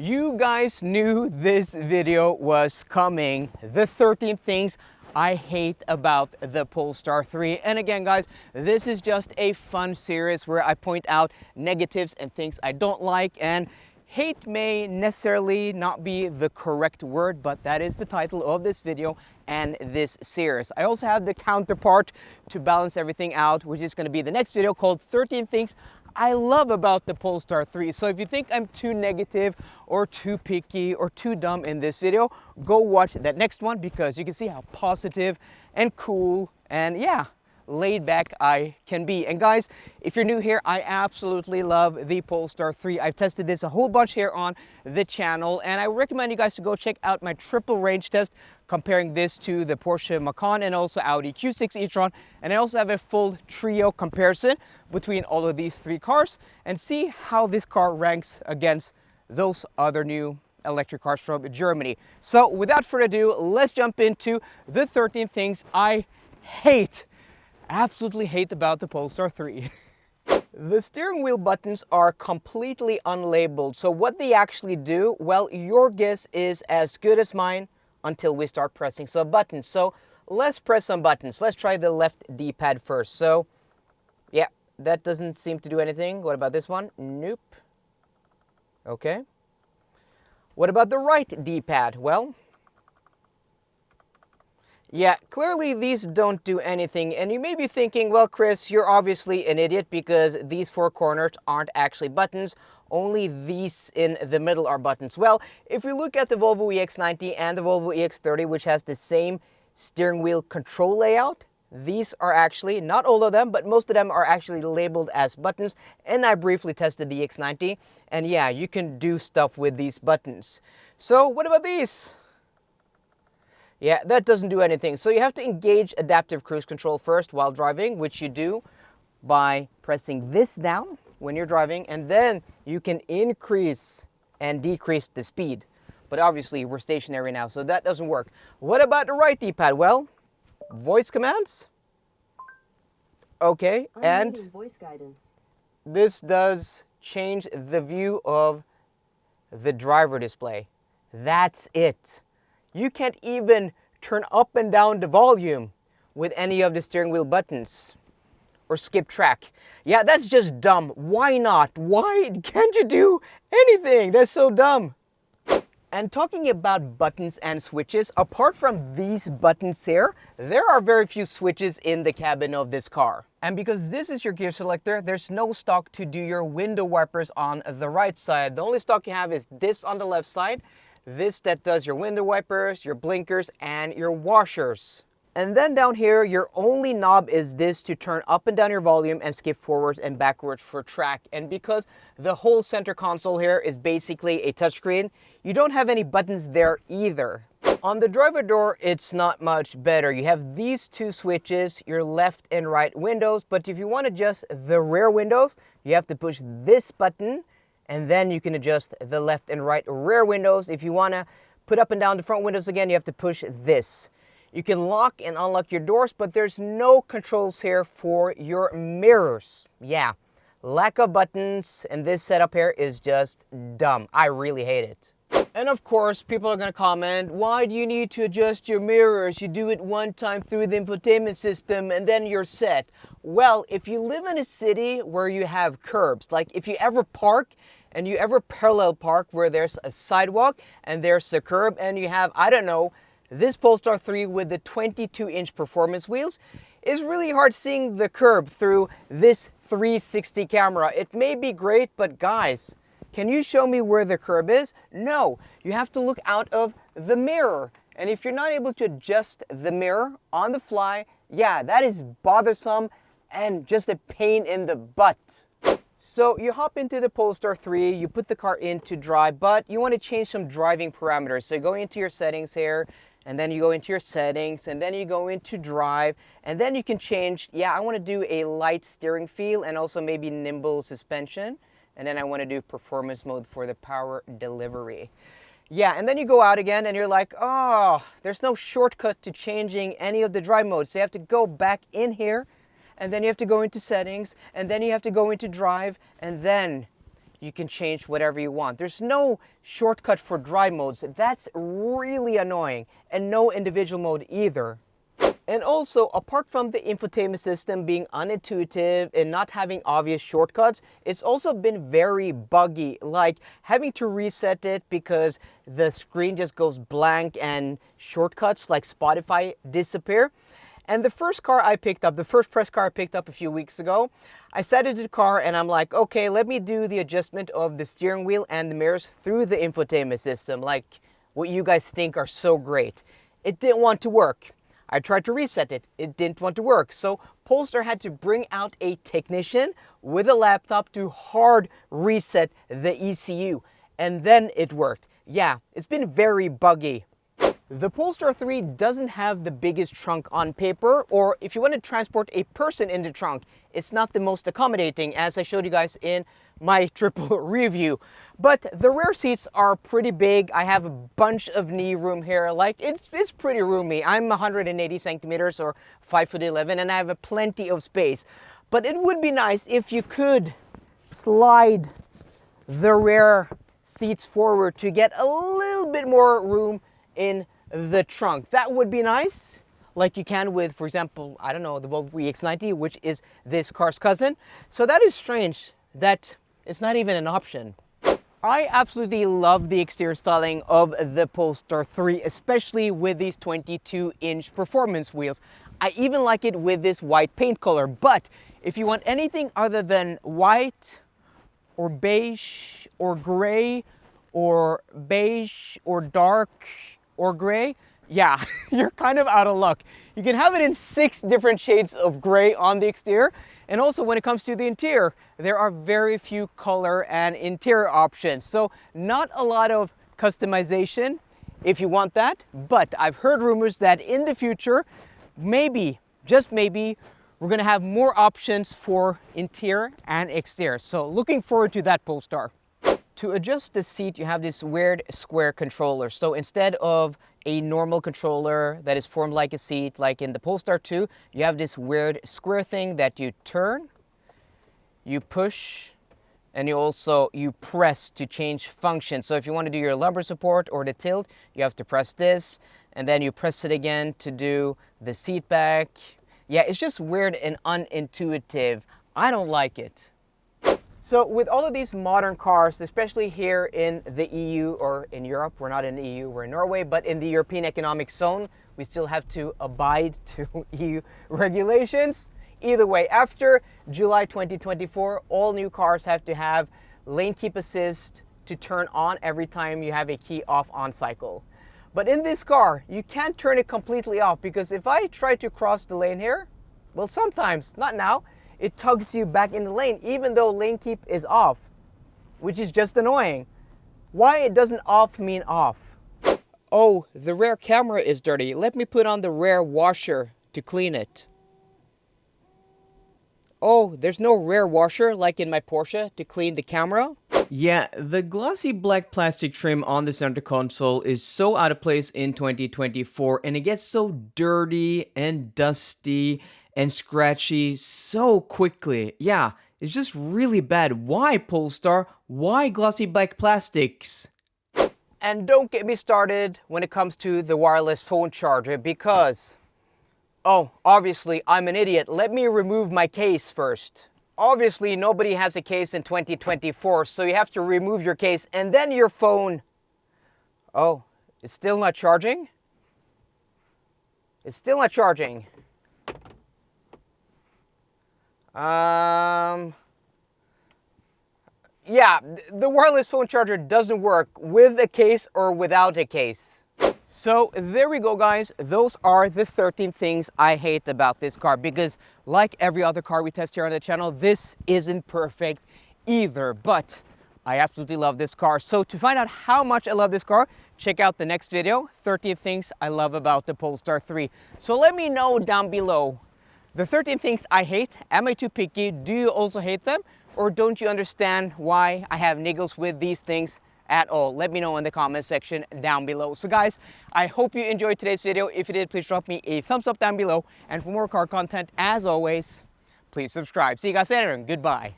You guys knew this video was coming. The 13 things I hate about the Polestar 3. And again, guys, this is just a fun series where I point out negatives and things I don't like. And hate may necessarily not be the correct word, but that is the title of this video and this series. I also have the counterpart to balance everything out, which is going to be the next video called 13 Things I Love About the Polestar 3. So if you think I'm too negative or too picky or too dumb in this video, go watch that next one because you can see how positive and cool and laid back I can be. And guys, if you're new here, I absolutely love the Polestar 3. I've tested this a whole bunch here on the channel, and I recommend you guys to go check out my triple range test comparing this to the Porsche Macan and also Audi Q6 E-Tron. And I also have a full trio comparison between all of these three cars and see how this car ranks against those other new electric cars from Germany. So without further ado, let's jump into the 13 things I absolutely hate about the Polestar 3. The steering wheel buttons are completely unlabeled. So what they actually do, well, your guess is as good as mine until we start pressing some buttons. So let's press some buttons. Let's try the left D-pad first. So yeah, that doesn't seem to do anything. What about this one? Nope. Okay. What about the right D-pad? Well, yeah, clearly these don't do anything. And you may be thinking, well, Chris, you're obviously an idiot because these four corners aren't actually buttons. Only these in the middle are buttons. Well, if we look at the Volvo EX90 and the Volvo EX30, which has the same steering wheel control layout, these are actually, not all of them, but most of them are actually labeled as buttons. And I briefly tested the EX90. And yeah, you can do stuff with these buttons. So what about these? Yeah, that doesn't do anything. So you have to engage adaptive cruise control first while driving, which you do by pressing this down when you're driving, and then you can increase and decrease the speed. But obviously we're stationary now, so that doesn't work. What about the right D-pad? Well, voice commands. Okay, and voice guidance. This does change the view of the driver display. That's it. You can't even turn up and down the volume with any of the steering wheel buttons or skip track. Yeah, that's just dumb. Why not? Why can't you do anything? That's so dumb. And talking about buttons and switches, apart from these buttons here, there are very few switches in the cabin of this car. And because this is your gear selector, there's no stock to do your window wipers on the right side. The only stock you have is this on the left side. This that does your window wipers, your blinkers, and your washers. And then down here, your only knob is this to turn up and down your volume and skip forwards and backwards for track. And because the whole center console here is basically a touchscreen, you don't have any buttons there either. On the driver door, it's not much better. You have these two switches, your left and right windows, but if you want to adjust the rear windows, you have to push this button, and then you can adjust the left and right rear windows. If you want to put up and down the front windows again, you have to push this. You can lock and unlock your doors, but there's no controls here for your mirrors. Yeah, lack of buttons, and this setup here is just dumb. I really hate it. And of course, people are going to comment, why do you need to adjust your mirrors? You do it one time through the infotainment system and then you're set. Well, if you live in a city where you have curbs, like if you ever park and you ever parallel park where there's a sidewalk and there's a curb and you have, I don't know, this Polestar 3 with the 22-inch performance wheels, it's really hard seeing the curb through this 360 camera. It may be great, but guys, can you show me where the curb is? No, you have to look out of the mirror. And if you're not able to adjust the mirror on the fly, yeah, that is bothersome and just a pain in the butt. So you hop into the Polestar 3, you put the car into drive, but you want to change some driving parameters. So you go into your settings here, and then you go into your settings, and then you go into drive, and then you can change, I want to do a light steering feel and also maybe nimble suspension. And then I want to do performance mode for the power delivery. Yeah, and then you go out again and you're like, oh, there's no shortcut to changing any of the drive modes. So you have to go back in here, and then you have to go into settings, and then you have to go into drive, and then you can change whatever you want. There's no shortcut for drive modes. That's really annoying. And no individual mode either. And also, apart from the infotainment system being unintuitive and not having obvious shortcuts, it's also been very buggy, like having to reset it because the screen just goes blank and shortcuts like Spotify disappear. And the first car I picked up, the first press car I picked up a few weeks ago, I sat into the car and I'm like, okay, let me do the adjustment of the steering wheel and the mirrors through the infotainment system, like what you guys think are so great. It didn't want to work. I tried to reset it. It didn't want to work. So Polestar had to bring out a technician with a laptop to hard reset the ECU. And then it worked. Yeah, it's been very buggy. The Polestar 3 doesn't have the biggest trunk on paper, or if you want to transport a person in the trunk, it's not the most accommodating, as I showed you guys in my triple review. But the rear seats are pretty big. I have a bunch of knee room here. Like, it's pretty roomy. I'm 180 centimeters or 5'11", and I have plenty of space. But it would be nice if you could slide the rear seats forward to get a little bit more room in the trunk. That would be nice, like you can with, for example, I don't know, the Volvo EX90, which is this car's cousin. So that is strange that it's not even an option. I absolutely love the exterior styling of the Polestar 3, especially with these 22-inch performance wheels. I even like it with this white paint color, but if you want anything other than white or beige or gray or beige or dark or gray, yeah, you're kind of out of luck. You can have it in 6 different shades of gray on the exterior. And also when it comes to the interior, there are very few color and interior options. So not a lot of customization if you want that. But I've heard rumors that in the future, maybe, just maybe, we're gonna have more options for interior and exterior. So looking forward to that, Polestar. To adjust the seat, you have this weird square controller. So instead of a normal controller that is formed like a seat, like in the Polestar 2, you have this weird square thing that you turn, you push, and you press to change function. So if you want to do your lumbar support or the tilt, you have to press this, and then you press it again to do the seat back. Yeah, it's just weird and unintuitive. I don't like it. So with all of these modern cars, especially here in the EU or in Europe, we're not in the EU, we're in Norway, but in the European Economic Zone, we still have to abide to EU regulations. Either way, after July 2024, all new cars have to have lane keep assist to turn on every time you have a key off on cycle. But in this car, you can't turn it completely off, because if I try to cross the lane here, well, sometimes, not now, it tugs you back in the lane, even though lane keep is off, which is just annoying. Why it doesn't off mean off? Oh, the rear camera is dirty. Let me put on the rear washer to clean it. Oh, there's no rear washer like in my Porsche to clean the camera? Yeah, the glossy black plastic trim on the center console is so out of place in 2024, and it gets so dirty and dusty and scratchy so quickly. Yeah, it's just really bad. Why, Polestar? Why glossy black plastics? And don't get me started when it comes to the wireless phone charger, because, oh, obviously I'm an idiot. Let me remove my case first. Obviously nobody has a case in 2024, so you have to remove your case and then your phone. Oh, it's still not charging? It's still not charging. Yeah, the wireless phone charger doesn't work with a case or without a case. So there we go, guys. Those are the 13 things I hate about this car, because like every other car we test here on the channel, this isn't perfect either, but I absolutely love this car. So to find out how much I love this car, check out the next video, 13 things I love about the Polestar 3. So let me know down below. The 13 things I hate, am I too picky? Do you also hate them? Or don't you understand why I have niggles with these things at all? Let me know in the comment section down below. So guys, I hope you enjoyed today's video. If you did, please drop me a thumbs up down below. And for more car content, as always, please subscribe. See you guys later and goodbye.